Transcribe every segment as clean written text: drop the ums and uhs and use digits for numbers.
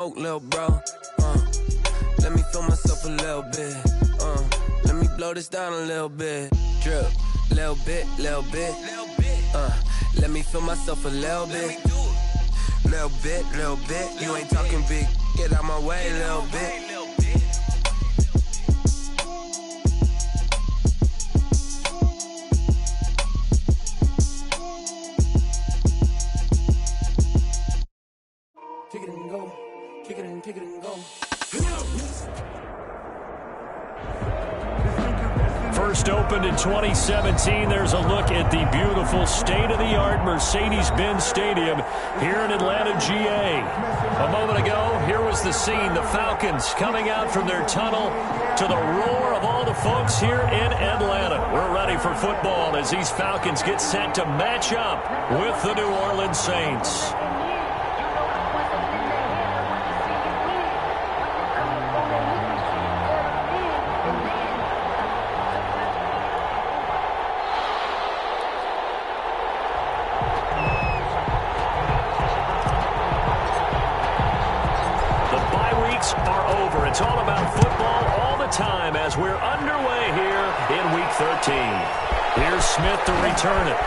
smoke, little bro. Let me feel myself a little bit. Let me blow this down a little bit. Drip, little bit, little bit. Let me feel myself a little bit. Little bit, little bit. You ain't talking big. Get out my way, little bit. Kick it and go. Kick it and go. First opened in 2017. There's a look at the beautiful state-of-the-art Mercedes-Benz Stadium here in Atlanta, GA. A moment ago, here was the scene. The Falcons coming out from their tunnel to the roar of all the folks here in Atlanta. We're ready for football as these Falcons get set to match up with the New Orleans Saints. It's all about football all the time as we're underway here in Week 13. Here's Smith to return it.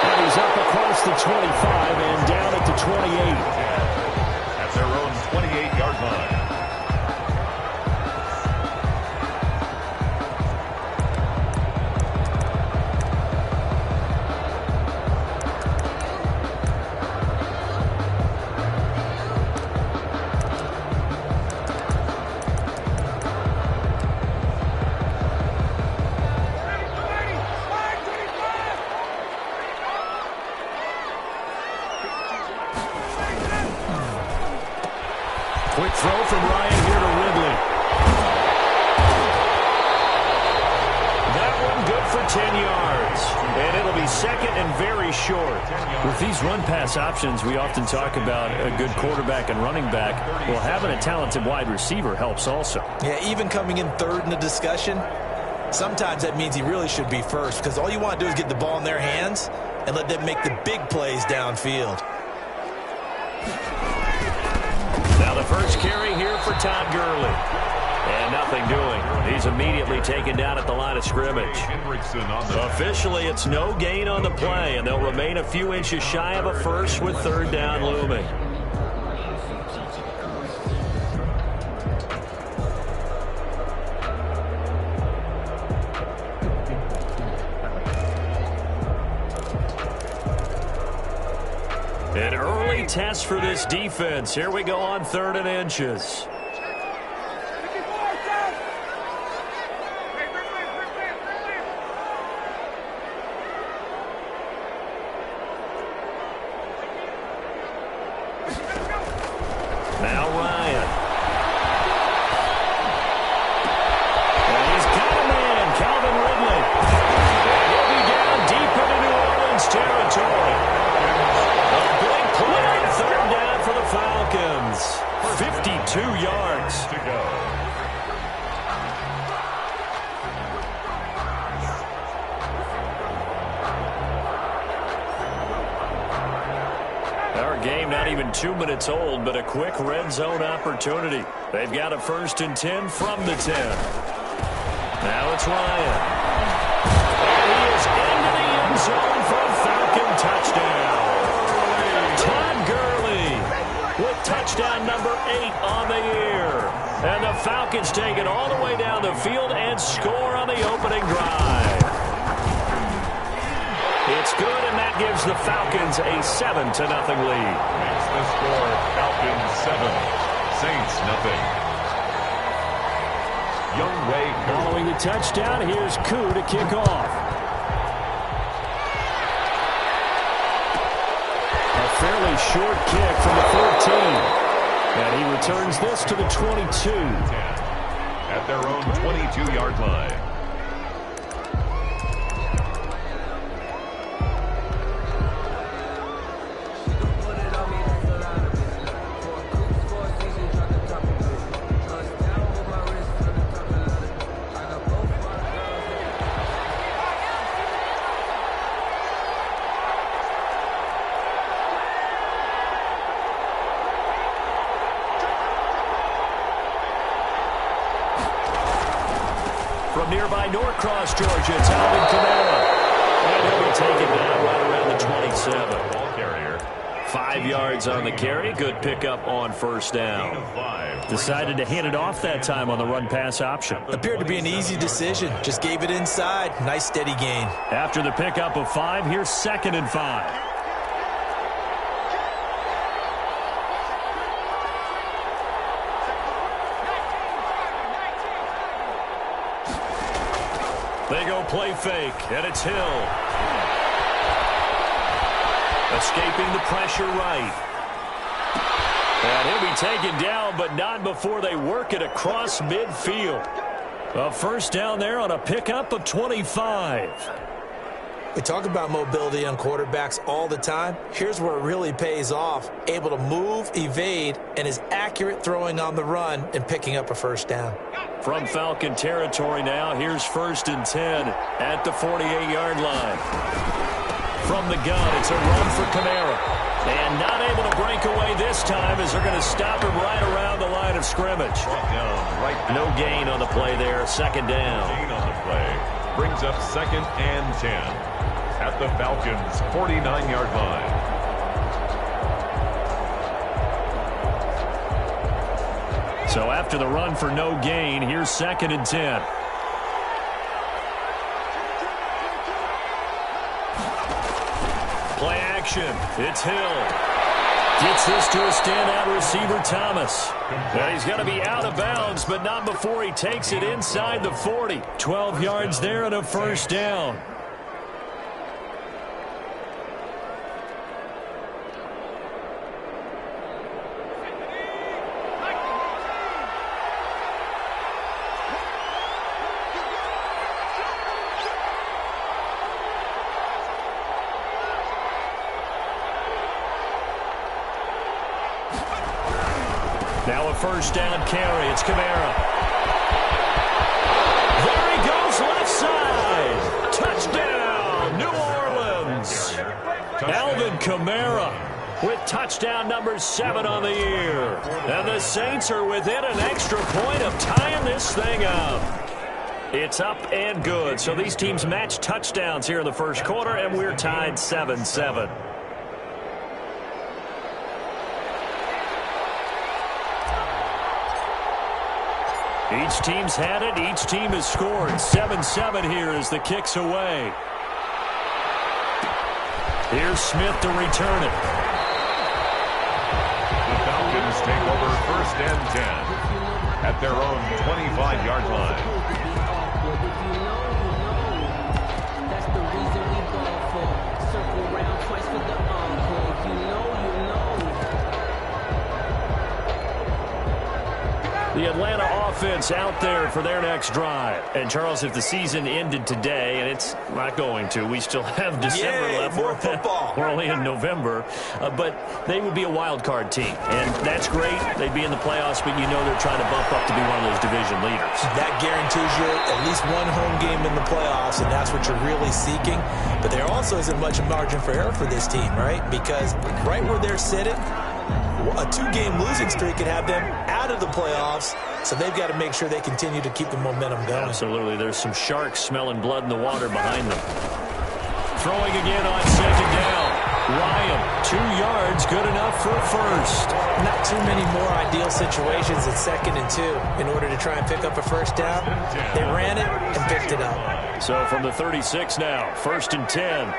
And he's up across the 25 and down at the 28. At their own 28-yard line. Quick throw from Ryan here to Ridley. That one good for 10 yards. And it'll be second and very short. With these run-pass options, we often talk about a good quarterback and running back. Well, having a talented wide receiver helps also. Yeah, even coming in third in the discussion, sometimes that means he really should be first because all you want to do is get the ball in their hands and let them make the big plays downfield. Now the first carry here for Todd Gurley. And nothing doing. He's immediately taken down at the line of scrimmage. Officially, it's no gain on the play, and they'll remain a few inches shy of a first with third down looming. An early test for this defense. Here we go on 3rd and inches. Now Ryan. And he's got a man, Calvin Ridley. And he'll be down deep into New Orleans territory. A big play on 3rd down for the Falcons. 52 yards to go. Our game not even 2 minutes old, but a quick red zone opportunity. They've got a 1st and 10 from the 10. Now it's Ryan. And he is into the end zone for a Falcon touchdown. Todd Gurley with touchdown number 8 on the year. And the Falcons take it all the way down the field and score on the opening drive. It's good, and that gives the Falcons a 7-0 lead. Makes the score Falcons 7, Saints nothing. Young Way following the touchdown, here's Koo to kick off. A fairly short kick from the 14. And he returns this to the 22. At their own 22-yard line. from nearby Norcross, Georgia, it's Alvin Kamara. And he'll be taken down right around the 27. Ball carrier. 5 yards on the carry. Good pickup on first down. Decided to hand it off that time on the run-pass option. Appeared to be an easy decision. Just gave it inside. Nice steady gain. After the pickup of 5, here's 2nd and 5. They go play fake, and it's Hill. Escaping the pressure right. And he'll be taken down, but not before they work it across midfield. A first down there on a pickup of 25. We talk about mobility on quarterbacks all the time. Here's where it really pays off. Able to move, evade, and is accurate throwing on the run and picking up a first down. From Falcon territory now, here's 1st and 10 at the 48-yard line. From the gun, it's a run for Kamara. And not able to break away this time as they're going to stop him right around the line of scrimmage. No gain on the play there, 2nd down. Gain on the play brings up 2nd and 10 at the Falcons' 49-yard line. So after the run for no gain, here's 2nd and 10. Play action. It's Hill. Gets this to a standout receiver, Thomas. Now he's going to be out of bounds, but not before he takes it inside the 40. 12 yards there and a first down. Now a first down carry. It's Kamara. There he goes, left side. Touchdown, New Orleans. Alvin Kamara with touchdown number 7 on the year. And the Saints are within an extra point of tying this thing up. It's up and good. So these teams match touchdowns here in the first quarter, and we're tied 7-7. Each team's had it. Each team has scored. 7-7 here as the kick's away. Here's Smith to return it. The Falcons take over 1st and 10 at their own 25-yard line. That's the reason we ball for. Circle round twice for the encore. You know. The Atlanta offense out there for their next drive. And, Charles, if the season ended today, and it's not going to, we still have December left. More football. We're only in November. But they would be a wild card team. And that's great. They'd be in the playoffs, but you know they're trying to bump up to be one of those division leaders. That guarantees you at least one home game in the playoffs, and that's what you're really seeking. But there also isn't much margin for error for this team, right? Because right where they're sitting, a 2-game losing streak could have them out of the playoffs, so they've got to make sure they continue to keep the momentum going. Absolutely. There's some sharks smelling blood in the water behind them. Throwing again on 2nd down. Ryan, 2 yards, good enough for a first. Not too many more ideal situations at 2nd and 2 in order to try and pick up a first down. They ran it and picked it up. So from the 36 now, 1st and 10.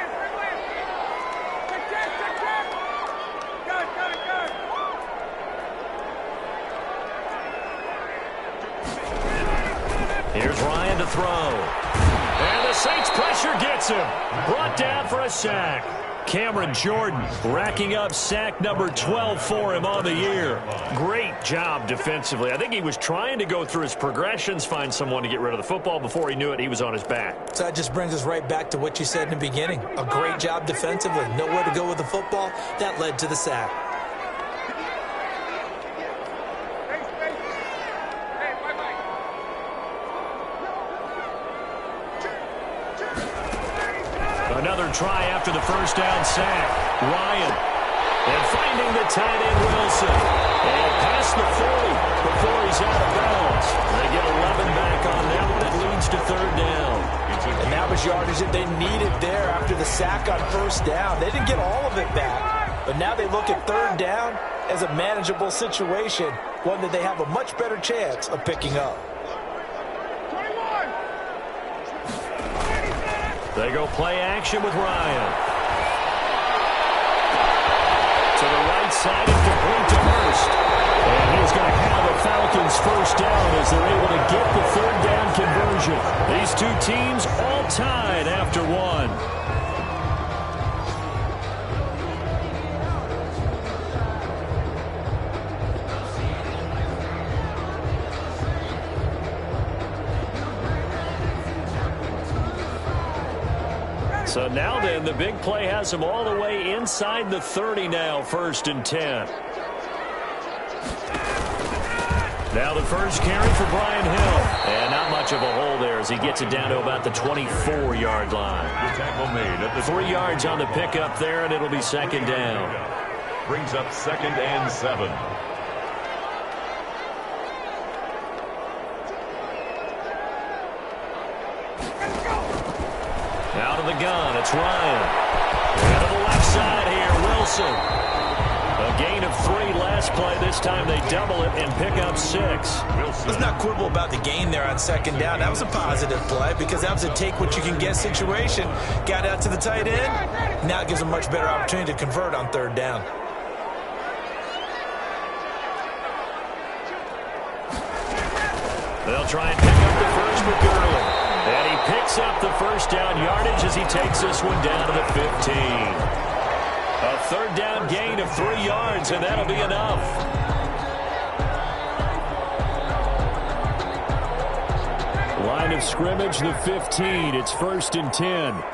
Here's Ryan to throw. And the Saints pressure gets him. Brought down for a sack. Cameron Jordan racking up sack number 12 for him on the year. Great job defensively. I think he was trying to go through his progressions, find someone to get rid of the football. Before he knew it, he was on his back. So that just brings us right back to what you said in the beginning. A great job defensively. Nowhere to go with the football. That led to the sack. Another try after the first down sack. Ryan. And finding the tight end Wilson. And past the 40 before he's out of bounds. They get 11 back on that one. It leads to third down. And that was yardage that they needed there after the sack on first down. They didn't get all of it back, but now they look at third down as a manageable situation, one that they have a much better chance of picking up. They go play action with Ryan. To the right side and complete to Hurst. And he's going to have a Falcons first down as they're able to get the third down conversion. These two teams all tied after one. So now then, the big play has them all the way inside the 30 now, 1st and 10. Now the first carry for Brian Hill. And not much of a hole there as he gets it down to about the 24-yard line. The tackle made at the 3 yards on the pickup there, and it'll be second down. Brings up 2nd and 7. Out of the gun, it's Ryan. And to the left side here, Wilson. A gain of 3 last play. This time they double it and pick up 6. Let's not quibble about the gain there on second down. That was a positive play because that was a take-what-you-can-get situation. Got out to the tight end. Now it gives them a much better opportunity to convert on third down. They'll try and pick up the first with Gurley. And he picks up the first down yardage as he takes this one down to the 15. A third down gain of 3 yards, and that'll be enough. Line of scrimmage, the 15. It's 1st and 10.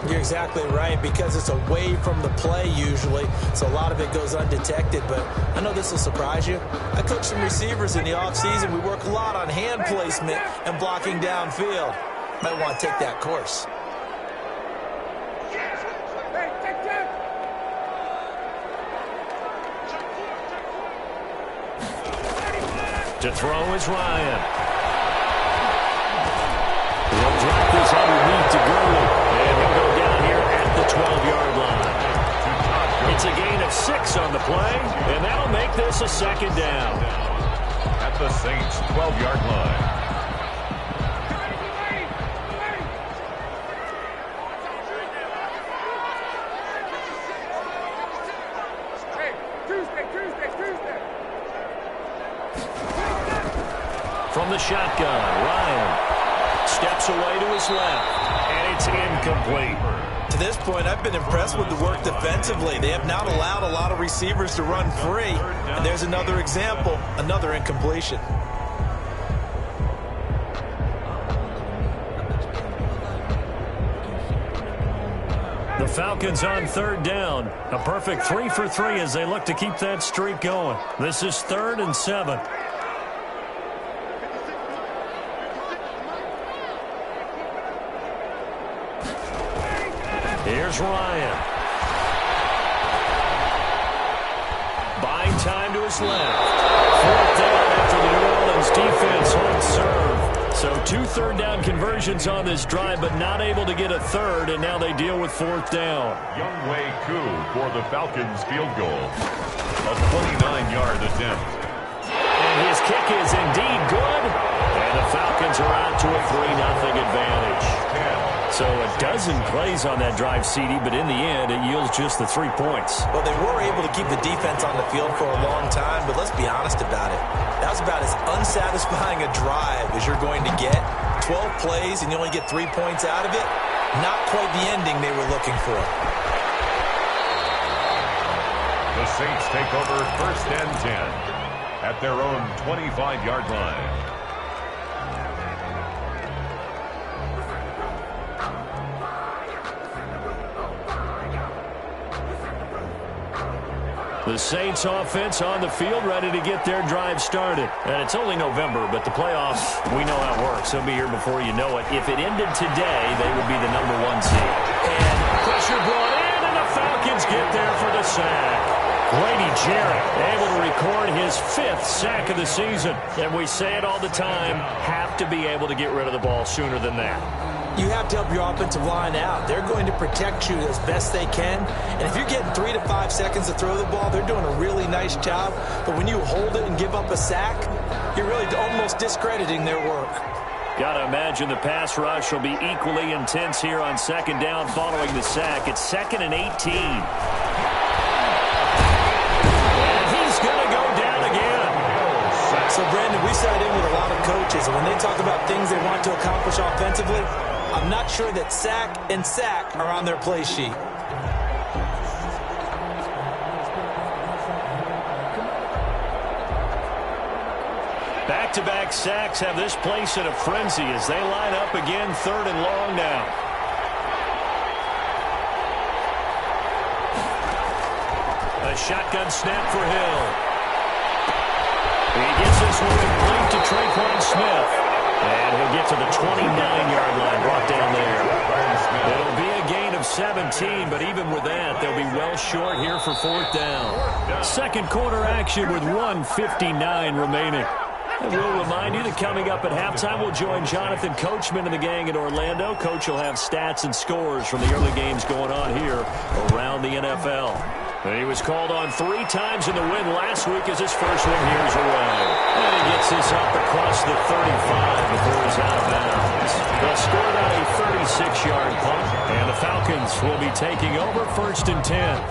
You're exactly right, because it's away from the play usually, so a lot of it goes undetected. But I know this will surprise you. I coach some receivers in the offseason. We work a lot on hand placement and blocking downfield. Might want to take that course. To throw is Ryan. He'll drop this underneath to Gurley. And he'll go down here at the 12-yard line. It's a gain of 6 on the play, and that'll make this a second down. At the Saints' 12-yard line. From the shotgun, Ryan steps away to his left. And it's incomplete. To this point, I've been impressed with the work defensively. They have not allowed a lot of receivers to run free. And there's another example, another incompletion. The Falcons on third down. A perfect 3 for 3 as they look to keep that streak going. This is 3rd and 7. Here's Ryan. Buying time to his left. 4th down after the New Orleans defense holds serve. So 2 third-down conversions on this drive, but not able to get a third, and now they deal with 4th down. Younghoe Koo for the Falcons field goal. A 29-yard attempt. And his kick is indeed good. And the Falcons are out to a 3-0 advantage. So a dozen plays on that drive, CD, but in the end, it yields just the 3 points. Well, they were able to keep the defense on the field for a long time, but let's be honest about it. That was about as unsatisfying a drive as you're going to get. 12 plays and you only get 3 points out of it. Not quite the ending they were looking for. The Saints take over 1st and 10 at their own 25-yard line. The Saints offense on the field, ready to get their drive started. And it's only November, but the playoffs, we know how it works. They'll be here before you know it. If it ended today, they would be the #1 seed. And pressure brought in, and the Falcons get there for the sack. Grady Jarrett able to record his 5th sack of the season. And we say it all the time, have to be able to get rid of the ball sooner than that. You have to help your offensive line out. They're going to protect you as best they can. And if you're getting 3 to 5 seconds to throw the ball, they're doing a really nice job. But when you hold it and give up a sack, you're really almost discrediting their work. Got to imagine the pass rush will be equally intense here on 2nd down following the sack. It's 2nd and 18. So, Brandon, we sat in with a lot of coaches, and when they talk about things they want to accomplish offensively, I'm not sure that sack and sack are on their play sheet. Back-to-back sacks have this place in a frenzy as they line up again 3rd and long now. A shotgun snap for Hill. He gets this one complete to Traquan Smith. And he'll get to the 29-yard line, brought down there. It'll be a gain of 17, but even with that, they'll be well short here for 4th down. Second quarter action with 1:59 remaining. And we'll remind you that coming up at halftime, we'll join Jonathan Coachman and the gang in Orlando. Coach will have stats and scores from the early games going on here around the NFL. He was called on 3 times in the win last week as his first one here is away. And he gets this up across the 35 before he's out of bounds. They'll score on a 36-yard punt, and the Falcons will be taking over 1st and 10.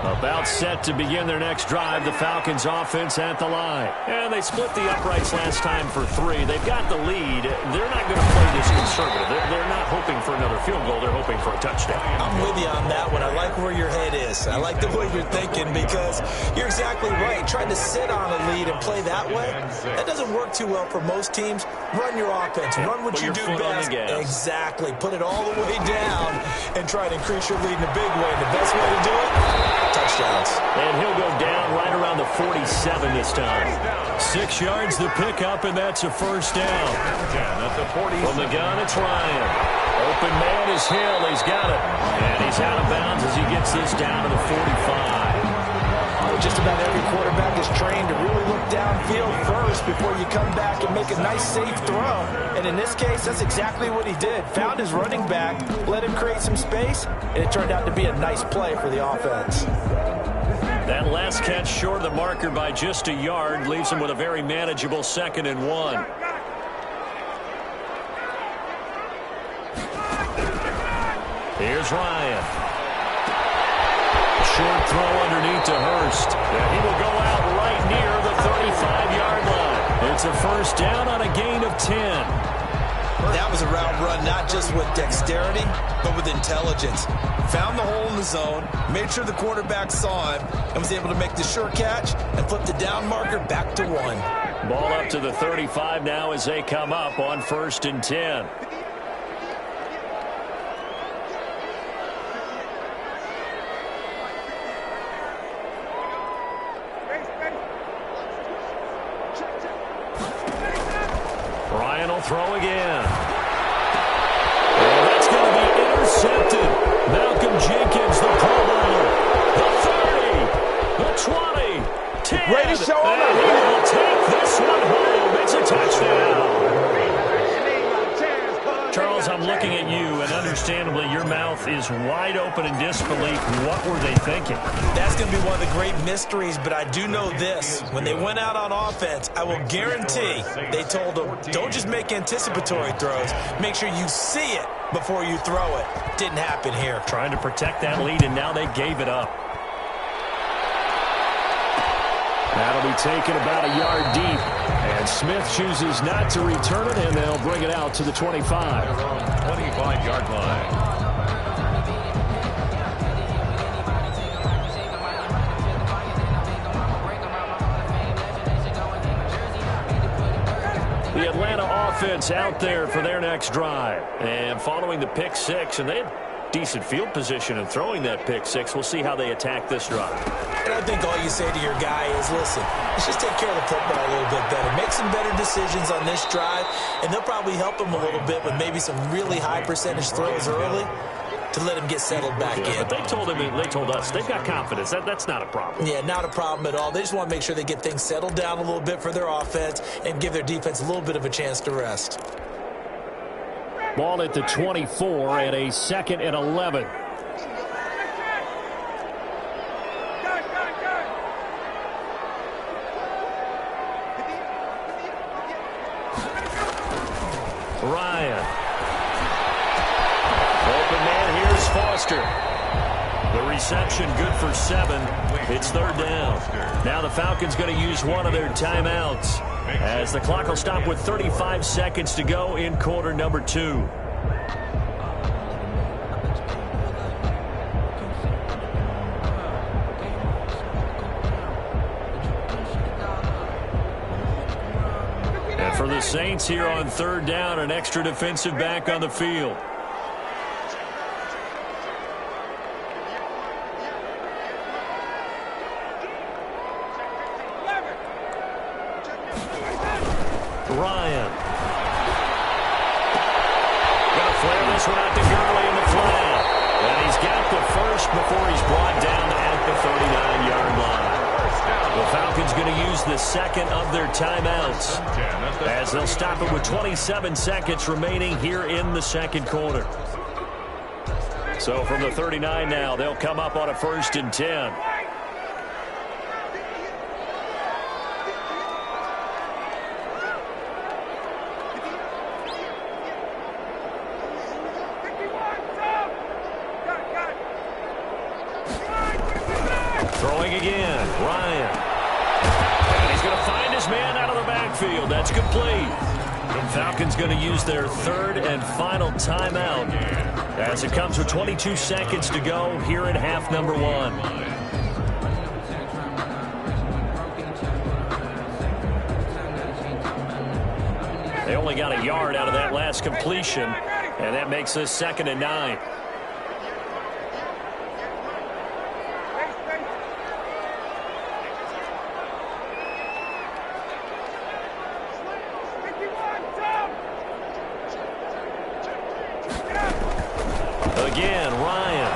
About set to begin their next drive, the Falcons offense at the line. And they split the uprights last time for 3. They've got the lead. They're not going to play this conservative. They're not hoping for another field goal. They're hoping for a touchdown. I'm with you on that one. I like where your head is. I like the way you're thinking because you're exactly right. Trying to sit on a lead and play that way, that doesn't work too well for most teams. Run your offense. Run what you do best. Exactly. Put it all the way down and try to increase your lead in a big way. And the best way to do it, touchdowns. And he'll go down right around the 47 this time. 6 yards the pickup, and that's a 1st down. From the gun, it's Ryan. Open man is Hill. He's got it. And he's out of bounds as he gets this down to the 45. Just about every quarterback is trained to really look downfield first before you come back and make a nice, safe throw. And in this case, that's exactly what he did. Found his running back, let him create some space, and it turned out to be a nice play for the offense. That last catch short of the marker by just a yard leaves him with a very manageable 2nd and 1. Here's Ryan. Short throw underneath to Hurst. And he will go out right near the 35-yard line. It's a 1st down on a gain of 10. That was a route run not just with dexterity, but with intelligence. Found the hole in the zone, made sure the quarterback saw him, and was able to make the sure catch and flip the down marker back to 1. Ball up to the 35 now as they come up on 1st and 10. Ryan will throw again. And that's going to be intercepted. Malcolm Jenkins, the Pro Bowler. The 30, the 20, 10. Ready to show and he will take this one home. It's a touchdown. Charles, I'm looking at you, and understandably, your mouth is wide open in disbelief. What were they thinking? That's going to be one of the great mysteries, but I do know this. When they went out on offense, I will guarantee they told them, don't just make anticipatory throws. Make sure you see it before you throw it. Didn't happen here. Trying to protect that lead, and now they gave it up. That'll be taken about a yard deep. And Smith chooses not to return it, and they'll bring it out to the 25. 25-yard line. The Atlanta offense out there for their next drive. And following the pick 6, and they decent field position and throwing that pick six. We'll see how they attack this drive. And I think all you say to your guy is, listen, let's just take care of the football a little bit better. Make some better decisions on this drive, and they'll probably help him a little bit with maybe some really high percentage throws early to let him get settled back in. But they told us they've got confidence. That's not a problem. Yeah, not a problem at all. They just want to make sure they get things settled down a little bit for their offense and give their defense a little bit of a chance to rest. Ball at the 24 and a 2nd and 11. Ryan. Open man, here's Foster. The reception good for 7. It's 3rd down. Now the Falcons going to use one of their timeouts, as the clock will stop with 35 seconds to go in quarter number 2. And for the Saints here on 3rd down, an extra defensive back on the field. Ryan. Gonna flare this one out to Gurley in the flat. And he's got the first before he's brought down at the 39-yard line. The Falcons going to use the 2nd of their timeouts, as they'll stop it with 27 seconds remaining here in the 2nd quarter. So from the 39 now, they'll come up on a 1st and 10. Throwing again, Ryan. And he's going to find his man out of the backfield. That's complete. The Falcons going to use their 3rd and final timeout, as it comes with 22 seconds to go here in half number 1. They only got a yard out of that last completion, and that makes this 2nd and 9. Again, Ryan.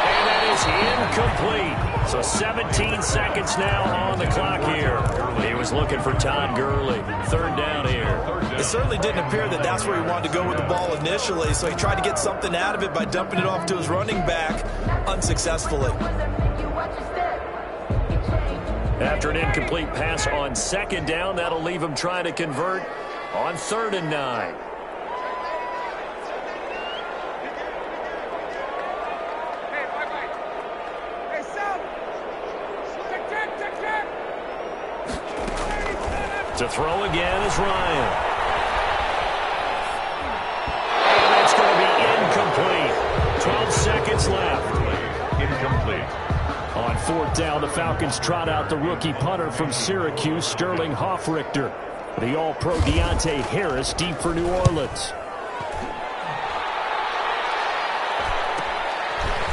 And that is incomplete. So 17 seconds now on the clock here. He was looking for Todd Gurley. 3rd down here. It certainly didn't appear that that's where he wanted to go with the ball initially, so he tried to get something out of it by dumping it off to his running back unsuccessfully. After an incomplete pass on 2nd down, that'll leave him trying to convert on 3rd and 9. To throw again is Ryan. And that's going to be incomplete. 12 seconds left. Incomplete. On 4th down, the Falcons trot out the rookie punter from Syracuse, Sterling Hoffrichter. The All-Pro Deontay Harris deep for New Orleans.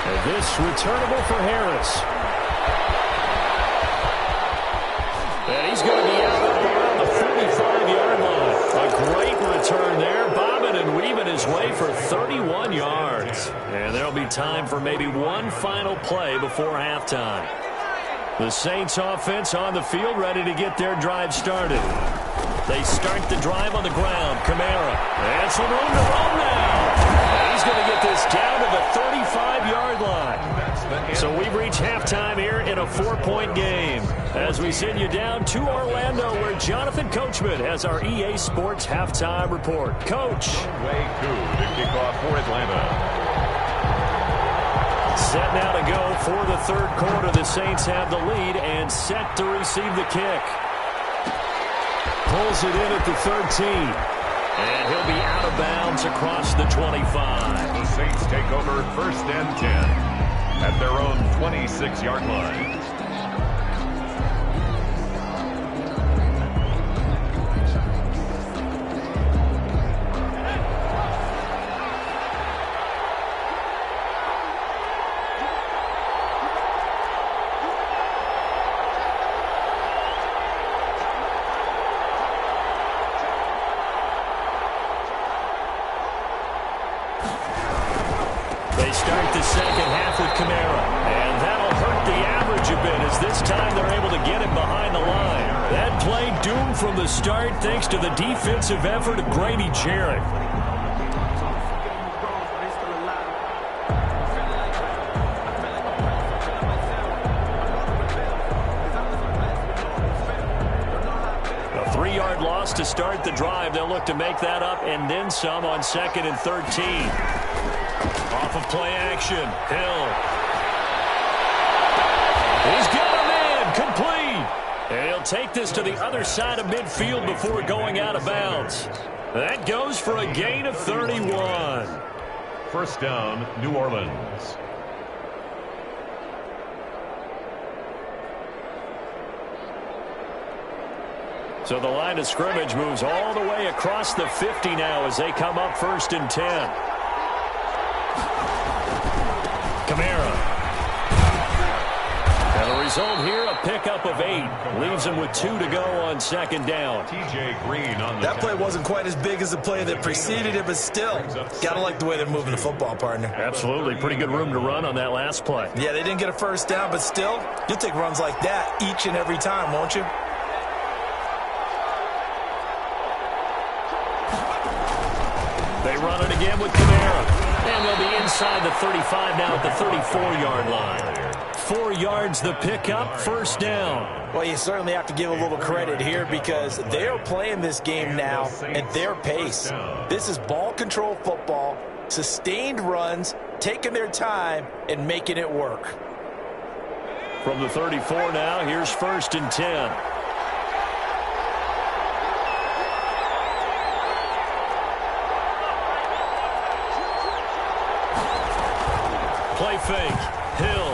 And this returnable for Harris. And he's going to be out around the 45-yard line. A great return there, bobbing and weaving his way for 31 yards. And there'll be time for maybe one final play before halftime. The Saints offense on the field, ready to get their drive started. They start the drive on the ground. Kamara. And some room to roam now. And he's going to get this down to the 35-yard line. So we've reached halftime here in a 4-point game, as we send you down to Orlando, where Jonathan Coachman has our EA Sports halftime report. Coach. Way coup to kick off for Atlanta. Set now to go for the 3rd quarter. The Saints have the lead and set to receive the kick. Pulls it in at the 13. And he'll be out of bounds across the 25. The Saints take over 1st and 10 at their own 26-yard line. They start the second half with Kamara, and that'll hurt the average a bit as this time they're able to get him behind the line. That play doomed from the start thanks to the defensive effort of Grady Jarrett. A 3-yard loss to start the drive. They'll look to make that up and then some on 2nd and 13. Off of play action, Hill. He's got a man, complete. And he'll take this to the other side of midfield before going out of bounds. That goes for a gain of 31. First down, New Orleans. So the line of scrimmage moves all the way across the 50 now as they come up 1st and 10. Kamara. And the result here, a pickup of 8. Leaves him with 2 to go on 2nd down. TJ Green on the That play wasn't quite as big as the play that preceded it, but still, got to like the way they're moving the football, partner. Absolutely. Pretty good room to run on that last play. Yeah, they didn't get a first down, but still, you'll take runs like that each and every time, won't you? They run it again with Kamara. And they'll be inside the 35 now at the 34-yard line. 4 yards the pickup, 1st down. Well, you certainly have to give a little credit here because they are playing this game now at their pace. This is ball control football, sustained runs, taking their time, and making it work. From the 34 now, here's 1st and 10. Play fake. Hill.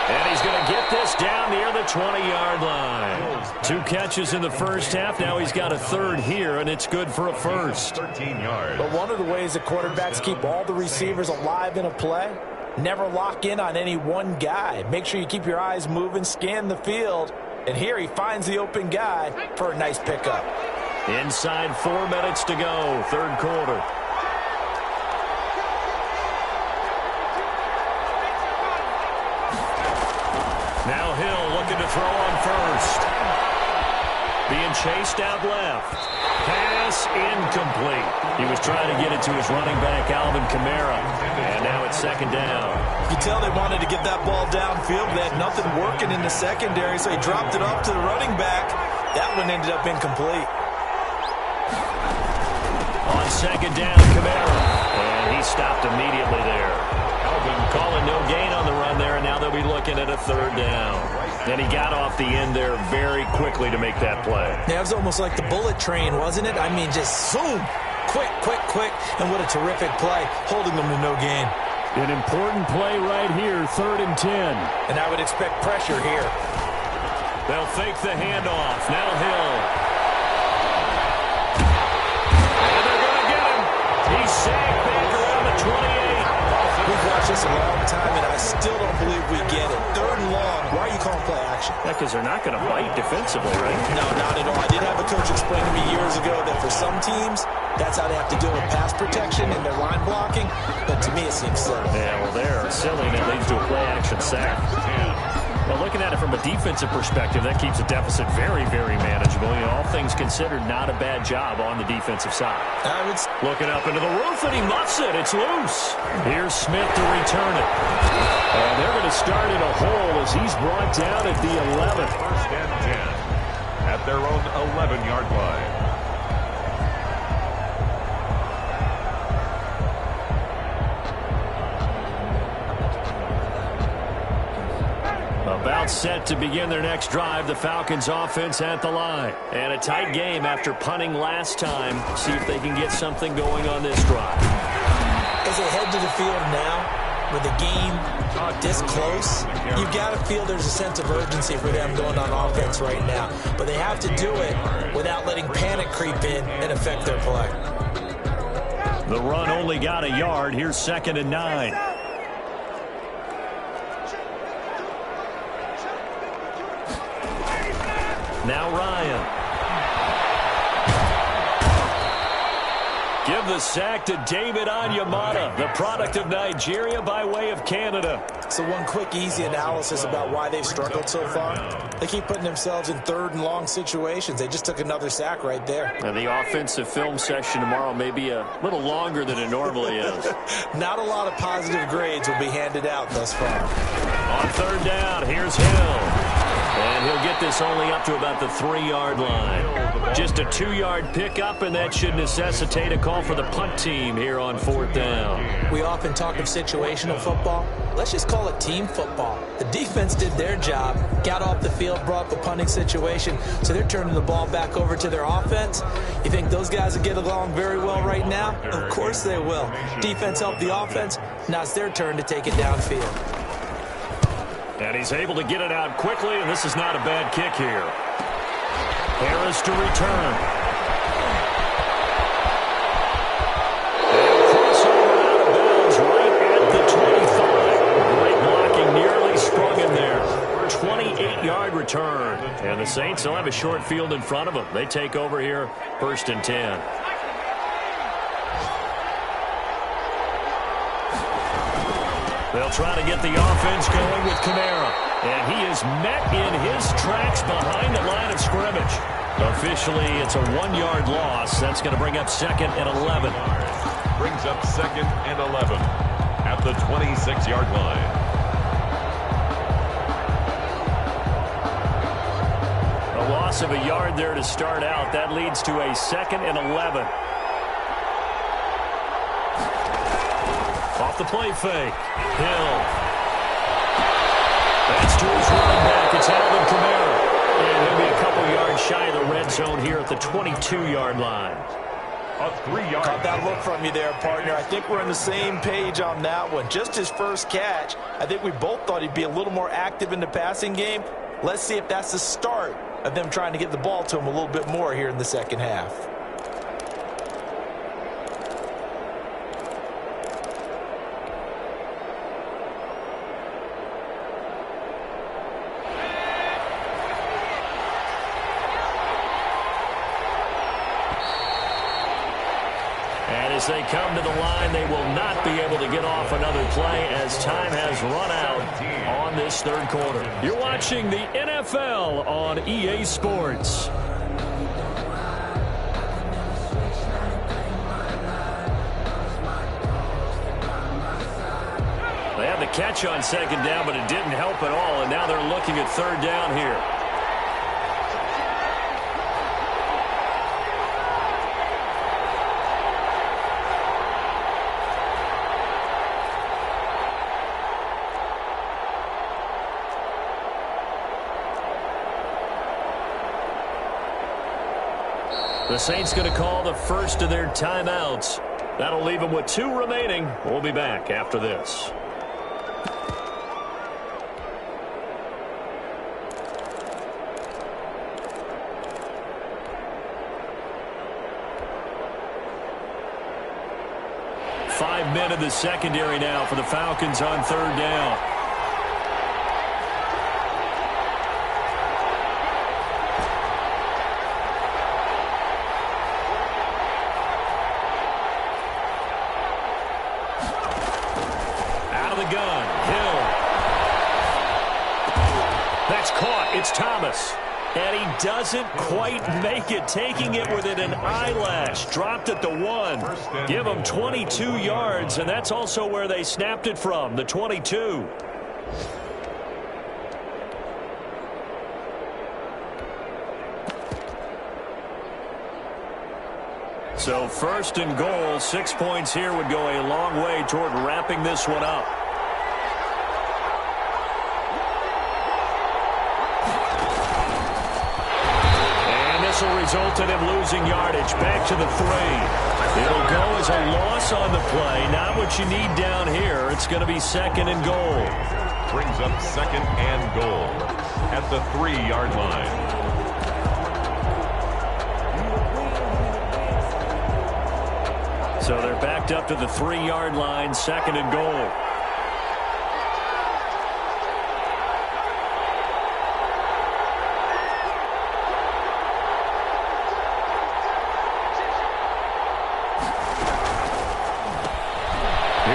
And he's going to get this down near the 20-yard line. 2 catches in the first half. Now he's got a 3rd here, and it's good for a 1st. 13 yards. But one of the ways that quarterbacks keep all the receivers alive in a play, never lock in on any one guy. Make sure you keep your eyes moving, scan the field. And here he finds the open guy for a nice pickup. Inside 4 minutes to go, 3rd quarter. Now Hill looking to throw on 1st. Being chased out left. Pass incomplete. He was trying to get it to his running back, Alvin Kamara. And now it's 2nd down. You can tell they wanted to get that ball downfield. They had nothing working in the secondary, so he dropped it off to the running back. That one ended up incomplete. On 2nd down, Kamara. And he stopped immediately there. Alvin calling no gain on the run there, and now they'll be looking at a 3rd down. And he got off the end there very quickly to make that play. Yeah, it was almost like the bullet train, wasn't it? I mean, just zoom. Quick, quick, quick. And what a terrific play, holding them to no gain. An important play right here, 3rd and 10. And I would expect pressure here. They'll fake the handoff. Now Hill. And they're going to get him. He's sacked back around the 28. We've watched this a long time, and I still don't believe we get it. 3rd and long. Why are you calling play action? Yeah, because they're not going to bite defensively, right? No, not at all. I did have a coach explain to me years ago that for some teams, that's how they have to deal with pass protection and their line blocking. But to me, it seems silly. Yeah, well, they're silly, and it leads to a play-action sack. Well, looking at it from a defensive perspective, that keeps the deficit very, very manageable. You know, all things considered, not a bad job on the defensive side. Looking up into the roof, and he muffs it. It's loose. Here's Smith to return it. And they're going to start in a hole as he's brought down at the 11th. 1st and 10 at their own 11-yard line. About set to begin their next drive, the Falcons offense at the line. And a tight game after punting last time. See if they can get something going on this drive. As they head to the field now, with the game this close, you've got to feel there's a sense of urgency for them going on offense right now. But they have to do it without letting panic creep in and affect their play. The run only got a yard. Here's 2nd and 9. Now Ryan. Give give the sack to David Onyemata, the product of Nigeria by way of Canada. So one quick, easy analysis about why they've struggled so far. They keep putting themselves in third and long situations. They just took another sack right there. And the offensive film session tomorrow may be a little longer than it normally is. Not a lot of positive grades will be handed out thus far. On third down, here's Hill. And he'll get this only up to about the 3-yard line. Just a 2-yard pickup, and that should necessitate a call for the punt team here on fourth down. We often talk of situational football. Let's just call it team football. The defense did their job, got off the field, brought up a punting situation, so they're turning the ball back over to their offense. You think those guys will get along very well right now? Of course they will. Defense helped the offense. Now it's their turn to take it downfield. And he's able to get it out quickly, and this is not a bad kick here. Harris to return. And crossover out of bounds right at the 25. Great blocking, nearly sprung him there. 28-yard return. And the Saints will have a short field in front of them. They take over here, 1st and 10. They'll try to get the offense going with Kamara. And he is met in his tracks behind the line of scrimmage. Officially, it's a 1-yard loss. That's going to bring up 2nd and 11. Brings up 2nd and 11 at the 26-yard line. A loss of a yard there to start out. That leads to a 2nd and 11. Off the play fake. Hill. That's to his running back. It's Alvin Kamara. And he'll be a couple yards shy of the red zone here at the 22-yard line. A 3-yard. Caught that look from you there, partner. I think we're on the same page on that one. Just his first catch. I think we both thought he'd be a little more active in the passing game. Let's see if that's the start of them trying to get the ball to him a little bit more here in the second half. As they come to the line, they will not be able to get off another play as time has run out on this third quarter. You're watching the NFL on EA Sports. They had the catch on 2nd down, but it didn't help at all, and now they're looking at 3rd down here. The Saints going to call the first of their timeouts. That'll leave them with 2 remaining. We'll be back after this. Five men in the secondary now for the Falcons on 3rd down. It's Thomas. And he doesn't quite make it, taking it within an eyelash. Dropped at the 1. Give him 22 yards, and that's also where they snapped it from, the 22. So 1st and goal, 6 points here would go a long way toward wrapping this one up. Will result in him losing yardage. Back to the 3. It'll go as a loss on the play. Not what you need down here. It's going to be 2nd and goal. Brings up 2nd and goal at the 3-yard line. So they're backed up to the 3-yard line, 2nd and goal.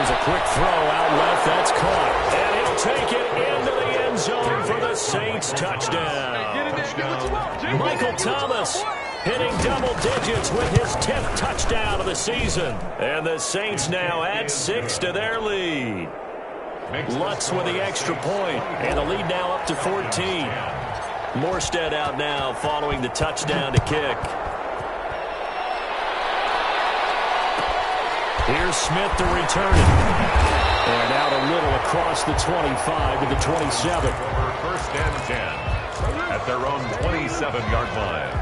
Here's a quick throw out left. That's caught. And he'll take it into the end zone for the Saints touchdown. Michael Thomas hitting double digits with his 10th touchdown of the season. And the Saints now add 6 to their lead. Lutz with the extra point, and the lead now up to 14. Morstead out now following the touchdown to kick. Here's Smith to return it. And out a little across the 25 to the 27. First and 10 at their own 27-yard line.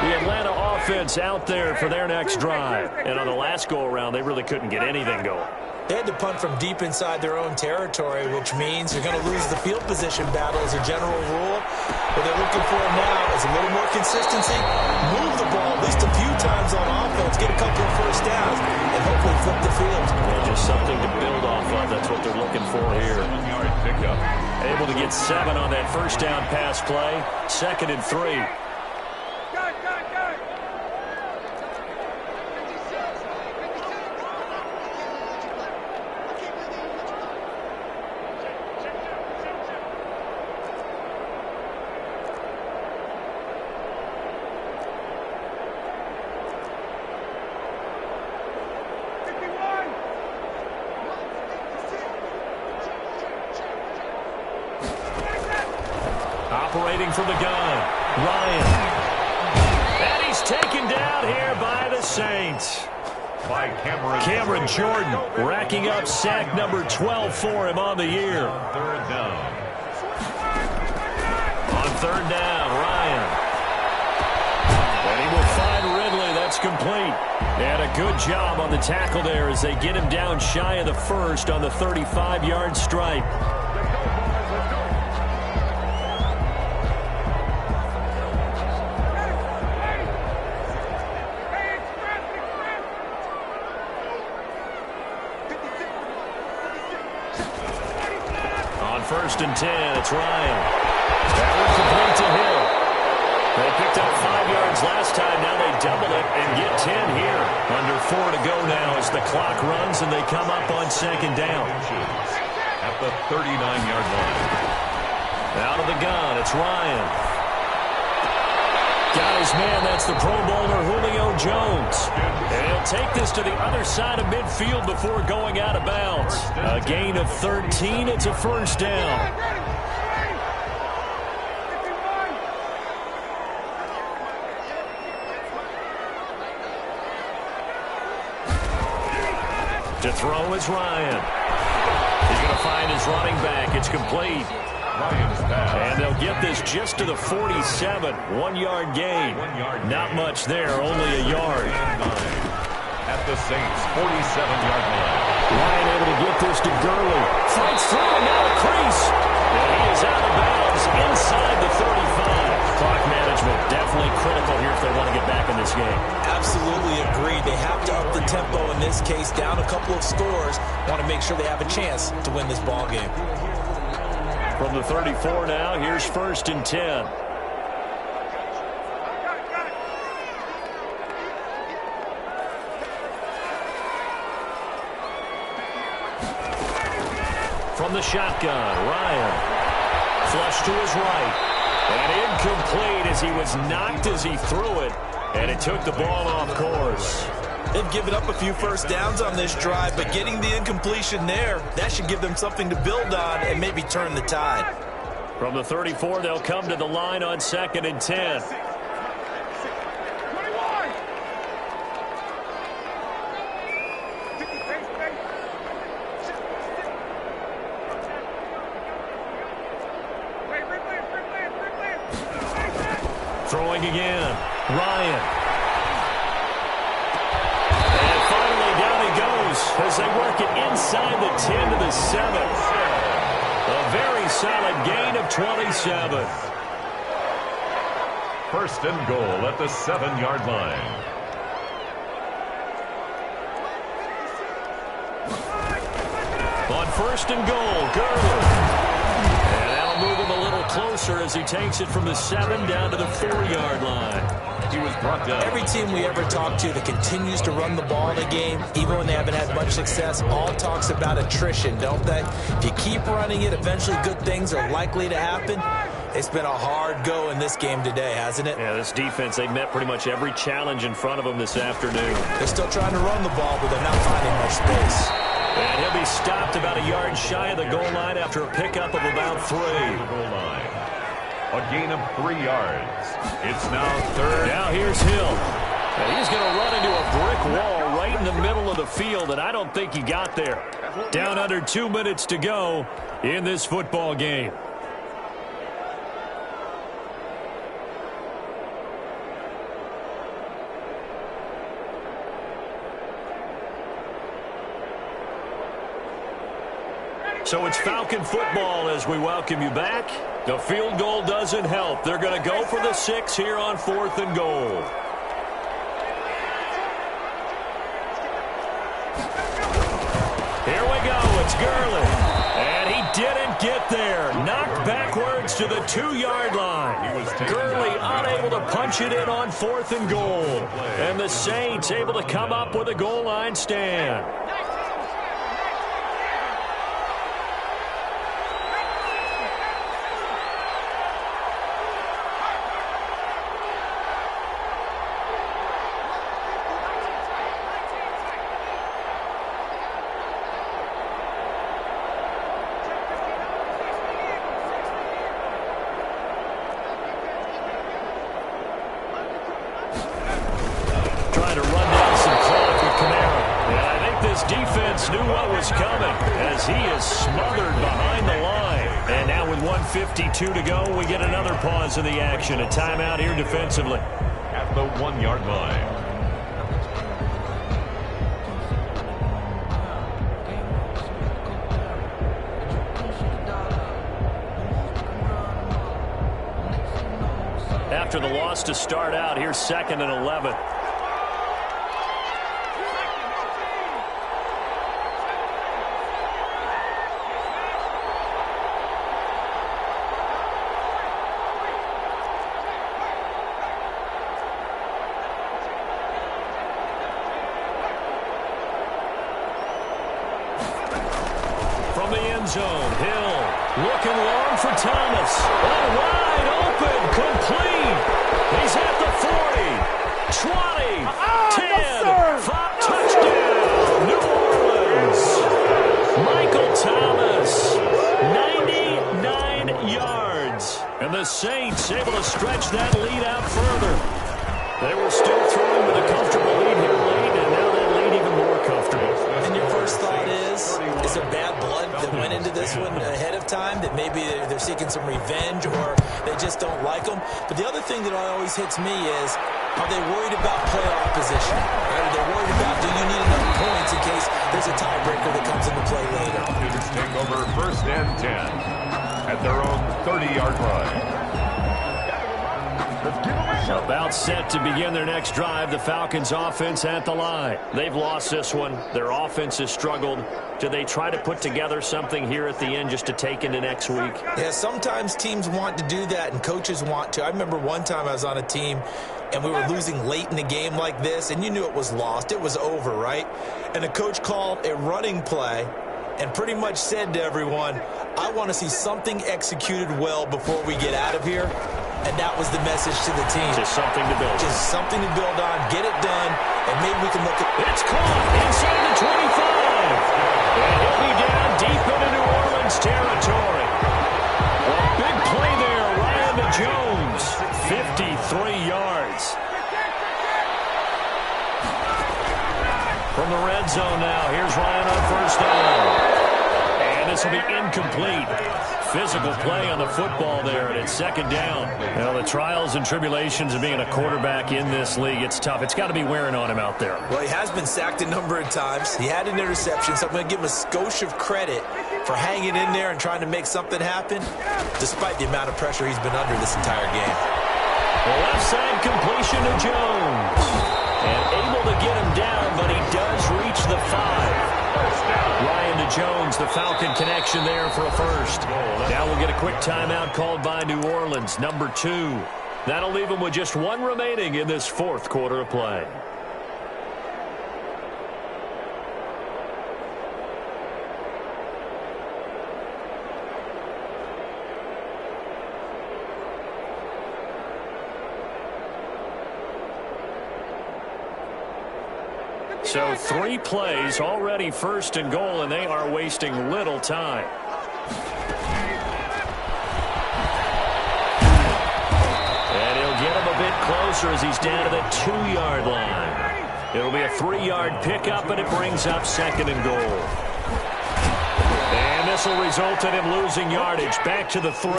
The Atlanta offense out there for their next drive. And on the last go-around, they really couldn't get anything going. They had to punt from deep inside their own territory, which means you're going to lose the field position battle as a general rule. What they're looking for now is a little more consistency, move the ball at least a few times on offense, get a couple of first downs, and hopefully flip the field. Yeah, just something to build off of. That's what they're looking for here. 7-yard pickup. Able to get 7 on that first down pass play. 2nd and 3. Operating from the gun, Ryan. And he's taken down here by the Saints. By Cameron Jordan racking up sack number 12 for him on the year. Third down. On 3rd down, Ryan. And he will find Ridley. That's complete. And a good job on the tackle there as they get him down shy of the first on the 35-yard stripe. First and 10, it's Ryan. That was complete to Hill. They picked up 5 yards last time. Now they double it and get 10 here. Under 4 to go now as the clock runs and they come up on 2nd down. At the 39-yard line. Out of the gun, it's Ryan. Got his man, that's the Pro Bowler Julio Jones. And he'll take this to the other side of midfield before going out of bounds. A gain of 13, it's a first down. To throw is Ryan. He's going to find his running back. It's complete. And they'll get this just to the 47. 1-yard gain. Not much there, only a yard. At the Saints' 47-yard line. Ryan able to get this to Gurley. Fights through and now a crease. And he is out of bounds inside the 35. Clock management definitely critical here if they want to get back in this game. Absolutely agreed. They have to up the tempo in this case. Down a couple of scores. Want to make sure they have a chance to win this ball game. From the 34 now, here's 1st and 10. From the shotgun, Ryan. Flush to his right. And incomplete as he was knocked as he threw it. And it took the ball off course. They've given up a few first downs on this drive, but getting the incompletion there, that should give them something to build on and maybe turn the tide. From the 34, they'll come to the line on 2nd and 10. Throwing again, Ryan. As they work it inside the 10 to the 7. A very solid gain of 27. First and goal at the 7-yard line. On 1st and goal, Gurley. And that'll move him a little closer as he takes it from the 7 down to the 4-yard line. He was brought down. Every team we ever talk to that continues to run the ball in a game, even when they haven't had much success, all talks about attrition, don't they? If you keep running it, eventually good things are likely to happen. It's been a hard go in this game today, hasn't it? Yeah, this defense, they've met pretty much every challenge in front of them this afternoon. They're still trying to run the ball, but they're not finding much space. And he'll be stopped about a yard shy of the goal line after a pickup of about 3. The goal line. A gain of 3 yards. It's now 3rd. Now here's Hill. And he's going to run into a brick wall right in the middle of the field, and I don't think he got there. Down under 2 minutes to go in this football game. So it's Falcon football as we welcome you back. The field goal doesn't help. They're going to go for the 6 here on 4th and goal. Here we go. It's Gurley. And he didn't get there. Knocked backwards to the 2-yard line. Gurley unable to punch it in on 4th and goal. And the Saints able to come up with a goal line stand. Defense knew what was coming as he is smothered behind the line. And now with 1:52 to go, we get another pause in the action. A timeout here defensively. At the 1-yard line. After the loss to start out, here's 2nd and 11. Zone. Hill looking long for Thomas. Oh, wide open, complete. He's at the 40, 20, 10, 5, touchdown, New Orleans. Michael Thomas, 99 yards. And the Saints able to stretch that lead out further. They were still throwing with a comfortable lead here late, and now that lead even more comfortable. And your first thought is there bad blood that went into this one ahead of time, that maybe they're seeking some revenge or they just don't like them? But the other thing that always hits me is, are they worried about playoff position? Are they worried about, do you need enough points in case there's a tiebreaker that comes into play later? Just take over 1st and 10 at their own 30-yard line. About set to begin their next drive, the Falcons offense at the line. They've lost this one. Their offense has struggled. Do they try to put together something here at the end just to take into next week? Yeah, sometimes teams want to do that and coaches want to. I remember one time I was on a team and we were losing late in a game like this, and you knew it was lost. It was over, right? And the coach called a running play and pretty much said to everyone, I want to see something executed well before we get out of here. And that was the message to the team. Just something to build. Just something to build on, get it done, and maybe we can look at... It's caught inside the 25. And he'll be down deep into New Orleans territory. A big play there, Ryan to Jones. 53 yards. From the red zone now, here's Ryan on 1st down. And this will be incomplete. Physical play on the football there, and it's 2nd down. Well, the trials and tribulations of being a quarterback in this league, it's tough. It's got to be wearing on him out there. Well, he has been sacked a number of times. He had an interception, so I'm going to give him a skosh of credit for hanging in there and trying to make something happen, despite the amount of pressure he's been under this entire game. Left side completion to Jones. And able to get him down, but he does reach the 5. Ryan to Jones, the Falcon connection there for a first. Now we'll get a quick timeout called by New Orleans, number 2. That'll leave them with just 1 remaining in this 4th quarter of play. So 3 plays, already 1st and goal, and they are wasting little time. And he'll get him a bit closer as he's down to the 2-yard line. It'll be a 3-yard pickup, and it brings up 2nd and goal. And this will result in him losing yardage. Back to the 3.